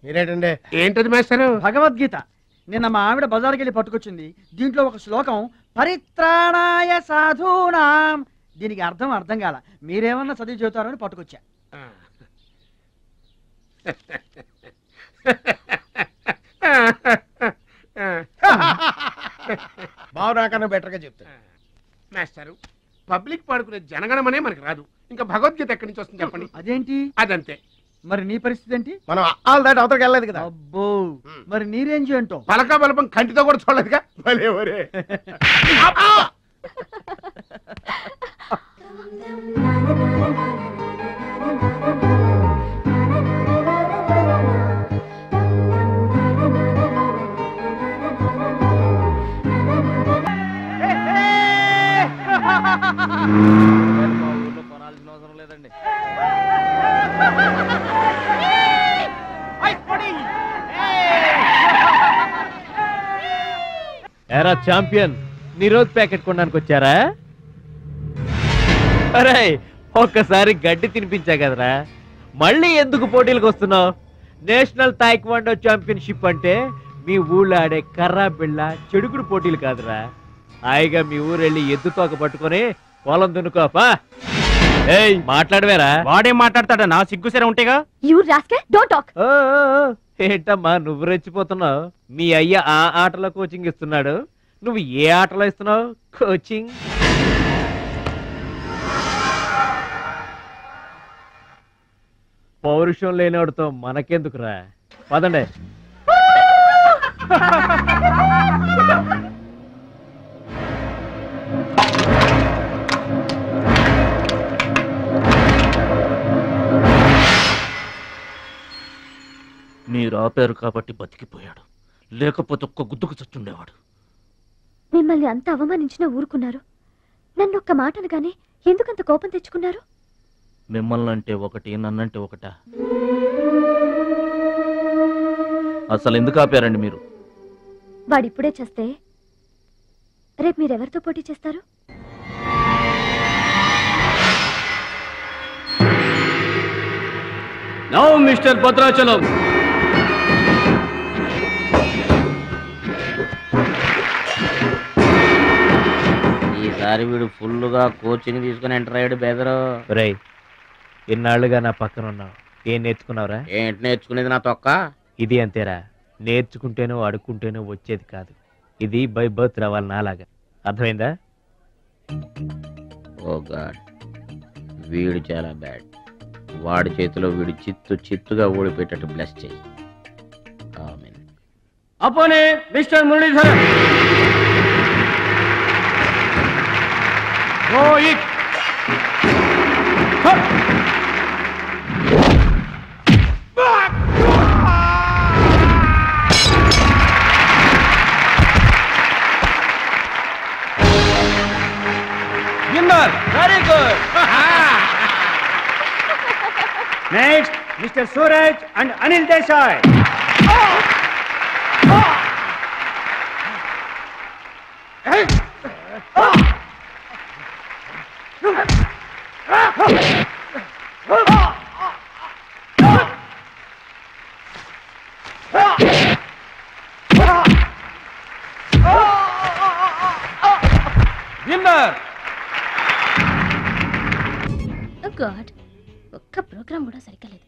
మీరేంటండి? ఏంటది మాస్టారు? భగవద్గీత. నిన్న మా ఆవిడ బజార్కి వెళ్ళి పట్టుకొచ్చింది. దీంట్లో ఒక శ్లోకం పరిత్రాణాయ సాధూనాం. దీనికి అర్థం కాల. మీరేమన్నా చదివి చెబుతారని పట్టుకొచ్చా. బావు నాకన్నా బెటర్గా చెప్తా. మాస్టారు, పబ్లిక్ పాడుకునే జనగణమనే మనకి రాదు, ఇంకా భగవద్గీత ఎక్కడి నుంచి వస్తుంది చెప్పండి. అదేంటి? అదంతే. మరి నీ పరిస్థితి ఏంటి? మనం ఆల్ దాటి అవతలకి వెళ్ళలేదు కదా. అబ్బో, మరి నీ రేంజ్ ఏంటో? పలకా బలపం కంటితో కూడా చూడలేదుగా. భలే ఒరే. కొనాల్సిన అవసరం లేదండి. ఎరా ఛాంపియన్, నిరోధ్ ప్యాకెట్ కొనడానికి వచ్చారా? అరే, ఒక్కసారి గడ్డి తినిపించా కదరా, మళ్ళీ ఎందుకు పోటీలకు వస్తున్నావు? నేషనల్ తాయిక్వాండో ఛాంపియన్షిప్ అంటే మీ ఊళ్ళో ఆడే కర్రా బిళ్ళ చెడుగుడు పోటీలు కాదురా. హాయిగా మీ ఊరు వెళ్ళి ఎద్దు తోక పట్టుకొని పొలం దున్నుకోపా. ఏయ్, మాట్లాడవేరా? వాడేం మాట్లాడతాడా? సిగ్గుసరే ఉంటేగా. ఏంటమ్మా నువ్వు రెచ్చిపోతున్నావు? మీ అయ్య ఆ ఆటలో కోచింగ్ ఇస్తున్నాడు, నువ్వు ఏ ఆటలో ఇస్తున్నావు కోచింగ్? పౌరుషం లేనివాడితో మనకెందుకురా, పదండి. మీరు ఆపారు కాబట్టి బతికిపోయాడు, లేకపోతే ఒక్క గుద్దుకు చచ్చుండేవాడు. మిమ్మల్ని అంత అవమానించినా ఊరుకున్నారు. నన్ను ఒక్క మాటలుగానే ఎందుకంత కోపం తెచ్చుకున్నారు? మిమ్మల్ని అంటే ఒకటి, నన్నంటే ఒకటా? అసలు ఎందుకు ఆపారండి మీరు? వాడిప్పుడే చేస్తే రేపు మీరెవరితో పోటీ చేస్తారు? నౌ మిస్టర్ భద్రాచలం, ఈసారి వీడు ఫుల్గా కోచింగ్ తీసుకుని ఎంటర్ అయ్యాడు. బెదరు రేయ్, ఇన్నాళ్ళుగా నా పక్కన ఉన్నావు, ఏం నేర్చుకున్నావురా? ఏంటి నేర్చుకునేది నా తొక్క? ఇది అంతేరా, నేర్చుకుంటేనో అడుక్కుంటేనో వచ్చేది కాదు. ఇది బై బర్త్ రావాలి నాలాగా, అర్థమైందా? ఓ గాడ్, వీడు చాలా బ్యాడ్. వాడి చేతిలో వీడు చిత్తుగా ఓడిపోయేటట్టు బ్లెస్ చేయి. ఆమేన్. అపోనే mister Muralidharan. Rohit winner. Very good. Next mister Suraj and Anil Desai. Winner. God, ఒక్క ప్రోగ్రామ్ కూడా సరిగ్గా లేదు.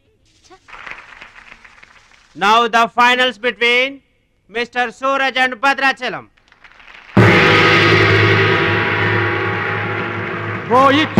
Now the finals between Mr. Suraj and Bhadrachalam. Rohit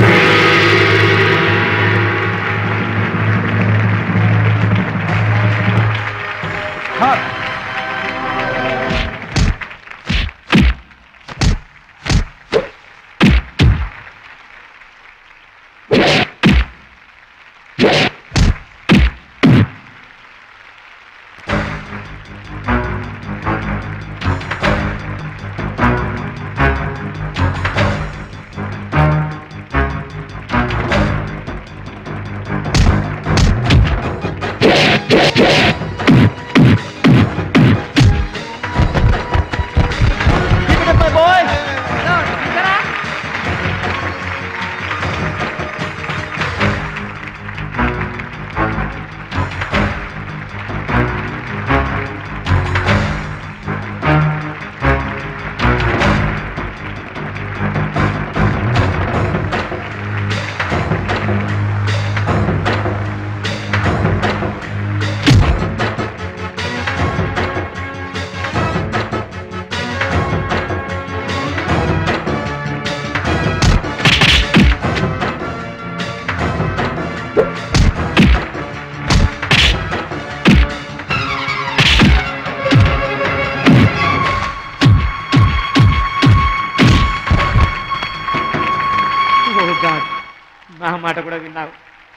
మాట కూడా విన్నావు.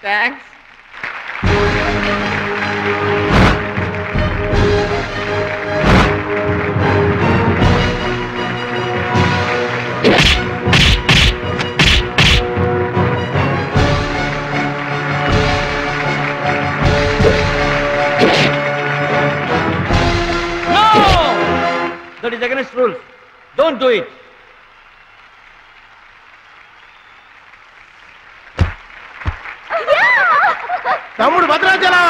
Thanks. That is against rules. Don't do it. తమ్ముడు Bhadrachalam.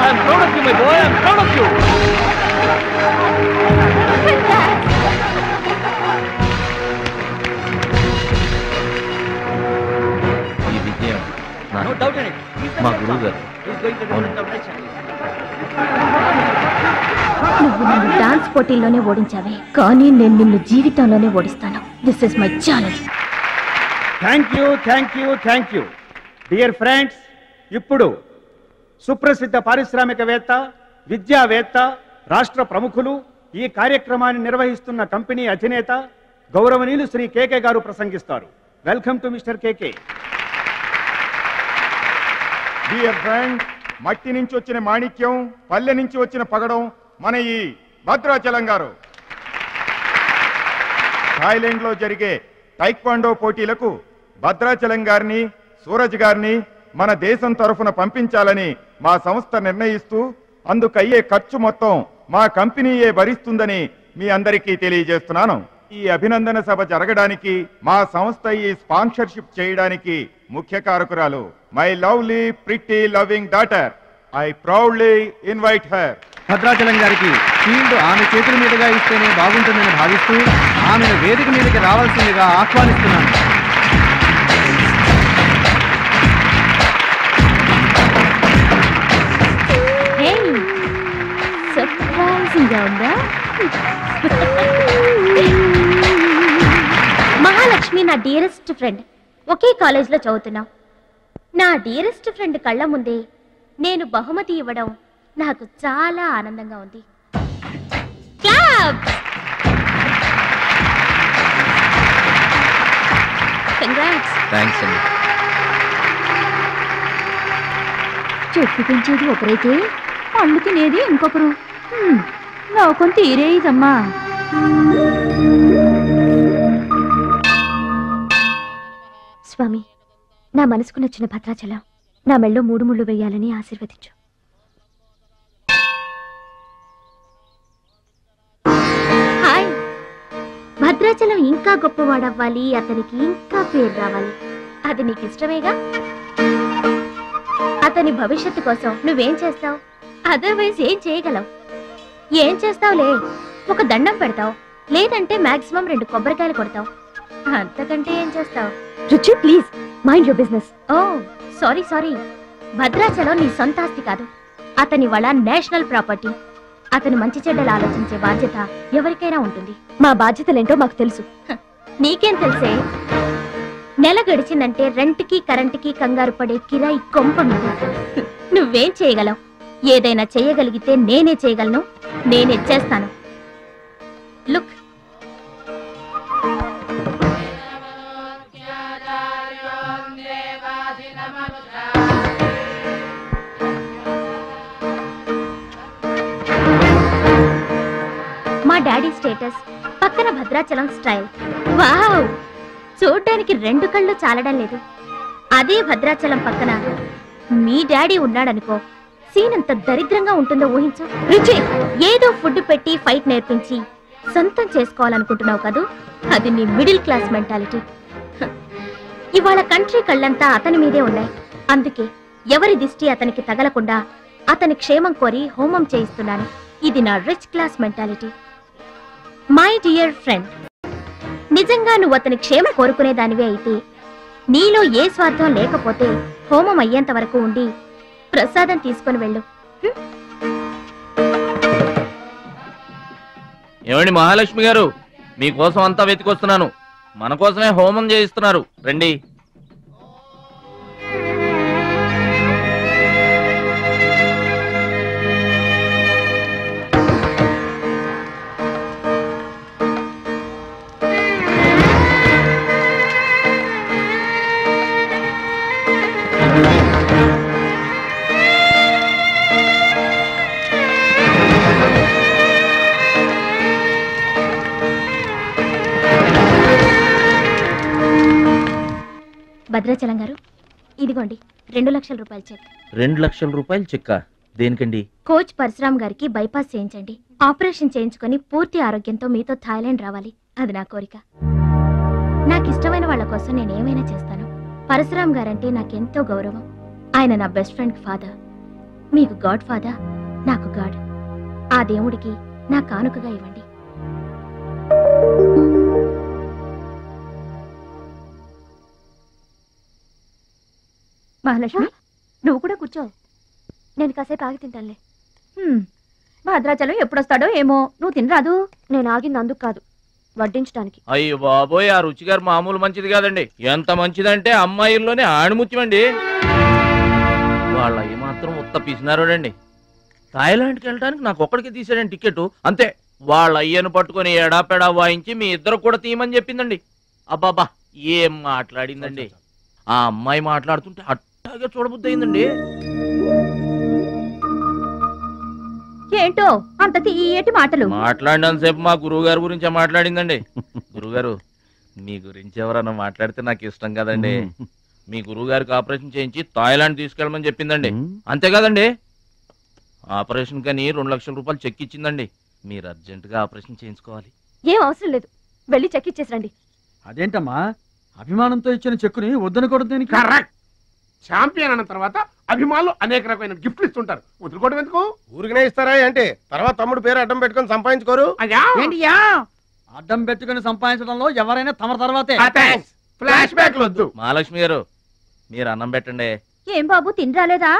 I am proud of you, my boy. I am proud of you. ఈ విజయం No doubt in it. He's the మా best గురువు one. గారు. He's going to represent our nation. నువ్వు నన్ను dance పోటీల్లోనే ఓడించావే, కానీ నేను నిన్ను జీవితంలోనే ఓడిస్తాను. This is my challenge. Thank you dear friends. ఇప్పుడు సుప్రసిద్ధ పారిశ్రామికవేత్త, విద్యావేత్త, రాష్ట్ర ప్రముఖులు, ఈ కార్యక్రమాన్ని నిర్వహిస్తున్న కంపెనీ అధినేత గౌరవనీయులు శ్రీ కేకే గారు ప్రసంగిస్తారు. Welcome to mister KK. Dear friend, మట్టి నుంచి వచ్చిన మాణిక్యం, పల్లె నుంచి వచ్చిన పగడం మన ఈ భద్రాచలం గారు. థాయిలాండ్ లో జరిగే టైక్వాండో పోటీలకు భద్రాచలం గారిని, సూరజ్ గారిని మన దేశం తరఫున పంపించాలని మా సంస్థ నిర్ణయిస్తూ అందుకయ్యే ఖర్చు మొత్తం మా కంపెనీయే భరిస్తుందని మీ అందరికీ తెలియజేస్తున్నాను. ఈ అభినందన సభ జరగడానికి మా సంస్థ ఈ స్పాన్సర్షిప్ చేయడానికి ముఖ్య కారకురాలు my lovely pretty loving daughter. I proudly invite her. Bhadrachalam గారికి ఫీల్డ్ ఆమె చేతుల మీదుగా ఇస్తేనే బాగుంటుందని భావిస్తూ ఆమెను వేదిక మీదకి రావాల్సిందిగా ఆహ్వానిస్తున్నాను. సర్ప్రైజింగ్ గా ఉందా? మహాలక్ష్మి నా డియరెస్ట్ ఫ్రెండ్. ఒకే కాలేజ్లో చదువుతున్నాం. నా డియరెస్ట్ ఫ్రెండ్ కళ్ళ ముందే నేను బహుమతి ఇవ్వడం నాకు చాలా ఆనందంగా ఉంది. థ్యాంక్స్ అండి. చెట్టు పెంచేది ఒకరైతే పళ్ళు తినేది ఇంకొకరు. లోకం తీరేదమ్మా. స్వామి, నా మనసుకు నచ్చిన భద్రాచలం నా మెళ్ళో 3 ముళ్ళు వేయాలని ఆశీర్వదించు. హాయ్. భద్రాచలం ఇంకా గొప్పవాడవ్వాలి, అతనికి ఇంకా పేరు రావాలి. అది నీకు ఇష్టమేగా? అతని భవిష్యత్తు కోసం నువ్వేం చేస్తావు? అదర్వైజ్ ఏం చేయగలవు? ఏం చేస్తావులే, ఒక దండం పెడతావు, లేదంటే మాక్సిమం 2 కొబ్బరికాయలు కొడతావు. అంతకంటే ఏం చేస్తావు? Ruchi, please mind your business. Oh sorry. Bhadrachalam నీ సొంత ఆస్తి కాదు, అతని వాళ్ళ నేషనల్ ప్రాపర్టీ. అతను మంచి చెడ్డలు ఆలోచించే బాధ్యత ఎవరికైనా ఉంటుంది. మా బాధ్యతలేంటో మాకు తెలుసు. నీకేం తెలుసే? నెల గడిచిందంటే రెంట్కి కరెంటుకి కంగారు పడే కిరాయి కొంప మీద. నువ్వేం చేయగలవు? ఏదైనా చేయగలిగితే నేనే చేయగలను, నేనే చేస్తాను. లుక్, మా డాడీ స్టేటస్, పక్కన భద్రాచలం స్టైల్. వావ్, చూడ్డానికి 2 కళ్ళు చాలడం లేదు. అదే భద్రాచలం పక్కన మీ డాడీ ఉన్నాడనుకో, సీన్ ఎంత దరిద్రంగా ఉంటుందో ఊహించు. రుచి, ఏదో ఫుడ్ పెట్టి ఫైట్ నేర్పించి సొంతం చేసుకోవాలనుకుంటున్నావు కదూ, అది నీ మిడిల్ క్లాస్ మెంటాలిటీ. ఇవాళ కంట్రీ కళ్ళంతా అతని మీదే ఉన్నాయి. అందుకే ఎవరి దిష్టి అతనికి తగలకుండా అతని క్షేమం కోరి హోమం చేయిస్తున్నాను. ఇది నా rich class mentality. My dear friend, నిజంగా నువ్వు అతని క్షేమం కోరుకునేదానివే అయితే, నీలో ఏ స్వార్థం లేకపోతే హోమం అయ్యేంత వరకు ఉండి ప్రసాదం తీసుకొని వెళ్ళు. ఏమండి మహాలక్ష్మి గారు, మీకోసం అంతా వెతికొస్తున్నాను. మన కోసమే హోమం చేయిస్తున్నారు, రండి. భద్రాచలం గారు, ఇదిగోండి 2 లక్షల రూపాయల చెక్. 2 లక్షల రూపాయలు చెక్క దేనికండి? కోచ్ పరశురామ్ గారికి బైపాస్ చేయించండి. ఆపరేషన్ చేయించుకొని పూర్తి ఆరోగ్యంతో మీతో థాయిలాండ్ రావాలి. అది నా కోరిక. నాకు ఇష్టమైన వాళ్ళ కోసం నేను ఏమైనా చేస్తాను. పరశురామ్ గారంటే నాకెంతో గౌరవం. ఆయన నా బెస్ట్ ఫ్రెండ్ ఫాదర్. మీకు గాడ్ ఫాదర్, నాకు గాడ్. ఆ దేవుడికి నా కానుకగా ఇవ్వండి. మహాలక్ష్మి, నువ్వు కూడా కూర్చో. నేను కాసేపు ఆగి తింటానులే. భద్రాచలం ఎప్పుడొస్తాడో ఏమో. నువ్వు తినరాదు. నేను ఆగింది అందుకు కాదు, వడ్డించడానికి. అయ్యో బాబోయ్, ఆ రుచి గారు మామూలు మంచిది కాదండి. ఎంత మంచిదంటే అమ్మాయిల్లోనే ఆణిముత్యమండి. వాళ్ళ అయ్యి మాత్రం ఉత్త పిసినారోడండి. థాయిలాండ్కి వెళ్ళడానికి నాకు ఒక్కడికి తీసాడండి టికెట్. అంతే, వాళ్ళ అయ్యను పట్టుకొని ఎడాపెడా వాయించి మీ ఇద్దరు కూడా తీయమని చెప్పిందండి. అబ్బాబా ఏం మాట్లాడిందండి. ఆ అమ్మాయి మాట్లాడుతుంటే అట్టాగే చూడబుద్ధి అయిందండి. ఏంటో అంత తీయటి మాటలు మాట్లాడినంతసేపు మా గురువు గారి గురించే మాట్లాడిందండి. గురుగారు, మీ గురించి ఎవరన్నా మాట్లాడితే నాకు ఇష్టం కదండి. మీ గురువు గారికి ఆపరేషన్ చేయించి థాయిలాండ్ తీసుకెళ్ళమని చెప్పిందండి. అంతే కదండి? ఆపరేషన్ కని 2 లక్షల రూపాయలు చెక్ ఇచ్చిందండి. మీరు అర్జెంటుగా ఆపరేషన్ చేయించుకోవాలి. ఏం అవసరం లేదు, వెళ్ళి చెక్ ఇచ్చేసరండి. అదేంటమ్మా, అభిమానంతో ఇచ్చిన చెక్కుని వద్దనకూడదు. కరెక్ట్. ఛాంపియన్ అన్న తర్వాత అభిమానులు అనేక రకమైన గిఫ్ట్లు ఇస్తుంటారు. వదులుకోవడం ఎందుకు? ఊరికనే ఇస్తారా అంటే తర్వాత తమ్ముడు పేరు అడ్డం పెట్టుకొని సంపాదించుకోరు. అడ్డం పెట్టుకుని సంపాదించడంలో ఎవరైనా తమ తర్వాతే. ఫ్లాష్ బ్యాక్ వద్దు. మహాలక్ష్మి గారు, మీరు అన్నం పెట్టండి. ఏం బాబు, తినరాలేదా?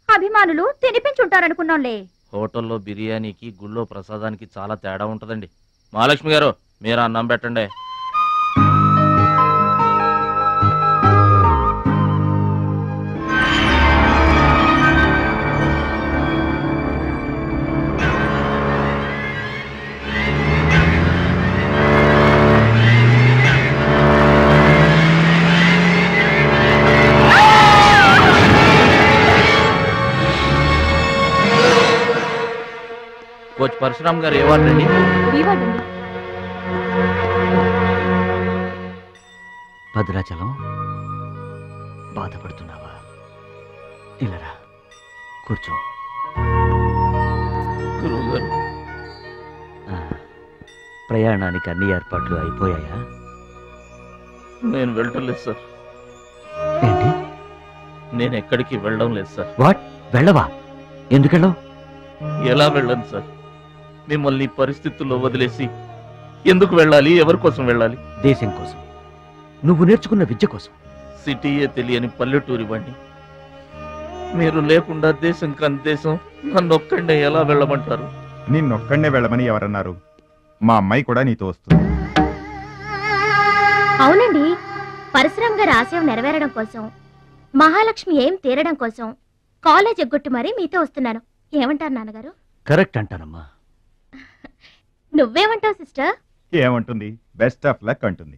అభిమానులు తినిపించుంటారనుకున్నాంలే. హోటల్లో బిర్యానీకి గుళ్ళో ప్రసాదానికి చాలా తేడా ఉంటదండి. మహాలక్ష్మి గారు, మీరు అన్నం పెట్టండి. కోచ్ పరశురామ్ గారు ఏ వార్డు అండి? భద్రాచలం, బాధపడుతున్నావా? ఇలారా కూర్చో. ప్రయాణానికి అన్ని ఏర్పాట్లు అయిపోయాయా? నేను వెళ్ళటం లేదు సార్. ఏంటి? నేను ఎక్కడికి వెళ్ళడం లేదు సార్. వాట్? వెళ్ళవా? ఎందుకెళ్ళవు? ఎలా వెళ్ళను సార్? మిమ్మల్ని పరిస్థితుల్లో వదిలేసి ఎందుకు వెళ్ళాలి? ఎవరి కోసం వెళ్ళాలి? దేశం కోసం, నువ్వు నేర్చుకున్న విద్య కోసం. సిటీయే తెలియని పల్లెటూరి వాణ్ణి. మీరు లేకుండా దేశం కాని దేశం నన్నొక్కడే ఎలా వెళ్ళమంటారు? నిన్నొక్కడే వెళ్ళమని ఎవరన్నారు? మా అమ్మాయి కూడా నీతో వస్తుంది. అవునండి, పరశురామ్ గారి ఆశయం నెరవేరడం కోసం, మహాలక్ష్మి ఏం తీరడం కోసం కాలేజ్ ఎగ్గొట్టు మరీ మీతో వస్తున్నాను. ఏమంటారు నాన్నగారు? కరెక్ట్ అంటానమ్మా. నువ్వేమంటావు సిస్టర్? ఏమంటుంది? బెస్ట్ ఆఫ్ లక్ అంటుంది.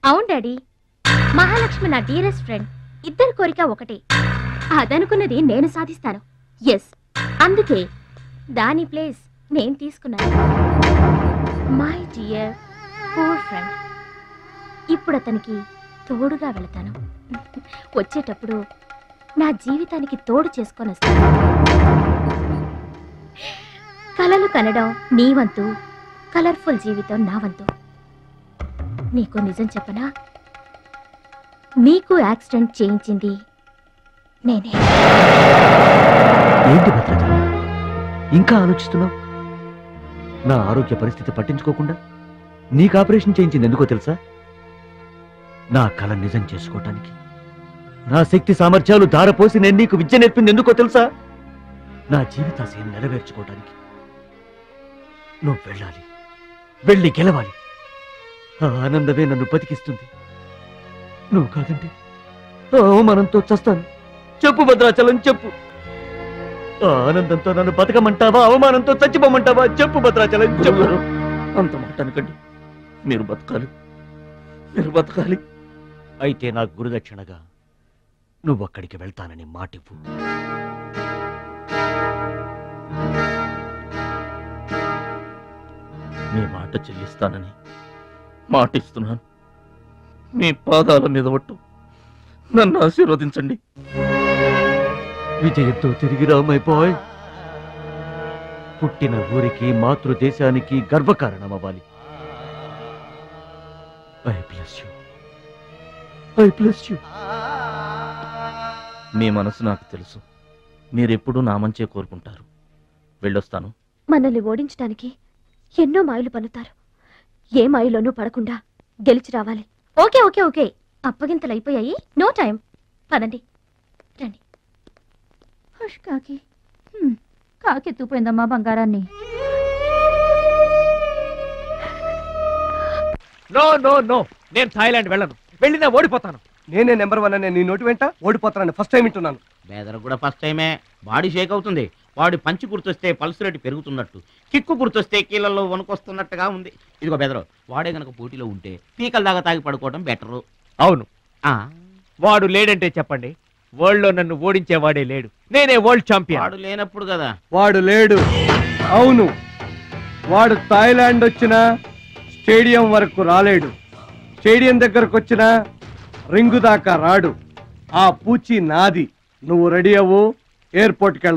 అవును డాడీ, మహాలక్ష్మి నా డియరెస్ట్ ఫ్రెండ్. ఇద్దరి కోరిక ఒకటే. అదనుకున్నది నేను సాధిస్తాను. ఎస్, అందుకే దాని ప్లేస్ నేను తీసుకున్నాను. My dear poor friend. ఇప్పుడు అతనికి తోడుగా వెళతాను. వచ్చేటప్పుడు నా జీవితానికి తోడు చేసుకొని వస్తాను. కలలు కనడం నీ వంతు, కలర్ఫుల్ జీవితం నా వంతు. నీకు నిజం చెప్పనా? మీకు యాక్సిడెంట్ చేయించింది నేనే. ఏంటి భద్రాచలం, ఇంకా ఆలోచిస్తున్నావు? నా ఆరోగ్య పరిస్థితి పట్టించుకోకుండా నీకు ఆపరేషన్ చేయించింది ఎందుకో తెలుసా? నా కళ నిజం చేసుకోవటానికి. నా శక్తి సామర్థ్యాలు ధారపోసి నేను నీకు విద్య నేర్పింది ఎందుకో తెలుసా? నా జీవితాశయం నెరవేర్చుకోవటానికి. నువ్వు వెళ్ళాలి, వెళ్ళి గెలవాలి. ఆ ఆనందమే నన్ను బతికిస్తుంది. నువ్వు కాదంటే అవమానంతో చస్తాను. చెప్పు భద్రాచలం, చెప్పు. ఆ ఆనందంతో నన్ను బతకమంటావా, అవమానంతో చచ్చిపోమంటావా? చెప్పు భద్రాచలం, చెప్పు. అంత మాట అనకండి. మీరు బతకాలి, మీరు బతకాలి. అయితే నా గురుదక్షిణగా నువ్వక్కడికి వెళ్తానని మాటివ్వు. మీ మాట చెల్లిస్తానని మాటిస్తున్నాను. మీ పాదాల మీద ఒట్టు, నన్ను ఆశీర్వదించండి. విజయంతో తిరిగి రా మై బాయ్. పుట్టిన ఊరికి మాతృదేశానికి గర్వకారణమవ్వాలి. I bless you. I bless you. మీ మనసు నాకు తెలుసు. మీరెప్పుడూ నా మంచే కోరుకుంటారు. వెళ్ళొస్తాను. మనల్ని ఓడించడానికి ఎన్నో మాయలు పన్నుతారు. ఏ మాయలోనూ పడకుండా గెలిచి రావాలి. ఓకే ఓకే ఓకే, అప్పగింతలు అయిపోయాయి. No time. పదండి, రండి. హష్ కాకి. కాకెత్తుపోయిందమ్మా బంగారాన్ని. నో నో నో, నేను థాయిలాండ్ వెళ్ళను. వెళ్ళినా ఓడిపోతాను. నేనే నెంబర్ 1 అనే నీ నోటి వెంట ఓడిపోతానని ఫస్ట్ టైం వింటున్నాను. బేదర్ కూడా ఫస్ట్ టైమే. బాడీ షేక్ అవుతుంది. వాడి పంచి గుర్తొస్తే పల్స్ రేటు పెరుగుతున్నట్టు, కిక్కు గుర్తొస్తే కీళ్ళల్లో వణుకొస్తున్నట్టుగా ఉంది. ఇదిగో బెదరు, వాడే గనక పోటీలో ఉంటే పీకల దాకా తాగి పడుకోవడం బెటరు. అవును, వాడు లేడంటే చెప్పండి. వరల్డ్ లో నన్ను ఓడించేవాడే లేడు. నేనే వరల్డ్ ఛాంపియన్. వాడు లేనప్పుడు కదా. వాడు లేడు. అవును, వాడు థాయిలాండ్ వచ్చినా స్టేడియం వరకు రాలేడు. స్టేడియం దగ్గరకు వచ్చినా రింగు దాకా రాడు. ఆ పూచి నాది. నువ్వు రెడీ అవ్వు, ఎయిర్పోర్ట్కి